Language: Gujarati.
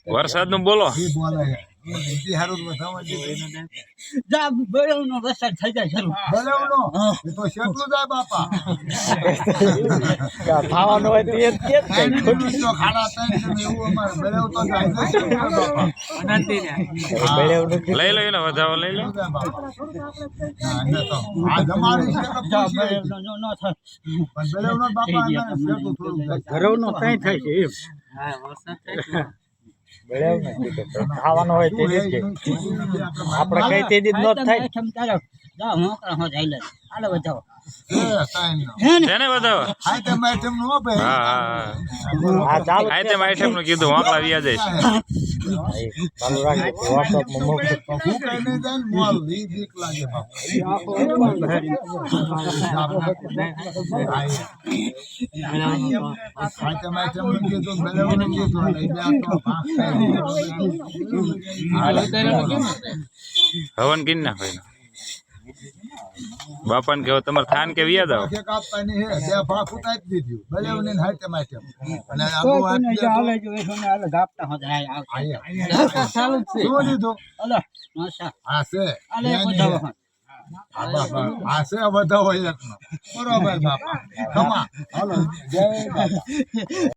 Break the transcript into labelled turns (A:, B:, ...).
A: વરસાદ નું બોલો
B: જા બળવનો વરસાદ થઈ જાય શરૂ
C: ખાવાનું હોય તો એ જ કે
A: લઈ લો એને વધાવો લઈ લો
C: ઘરનો કઈ થાય છે એમ ખાવાનું હોય તે આપણે કઈ તે દીધ ન થાય
B: જા મોકળા હો જાય હાલો વધાવો
A: તેને વધાવો આઈટમ આઈટમ નું કીધું વાંકડા વ્યા જઈશ
C: ચાલુ રાખજો વોટ્સઅપમાં મોકલો
A: હવન કિન નાખો બાપા ને કેવો તમારે થાન કે વ્યા જાવ
D: બરોબર બાપા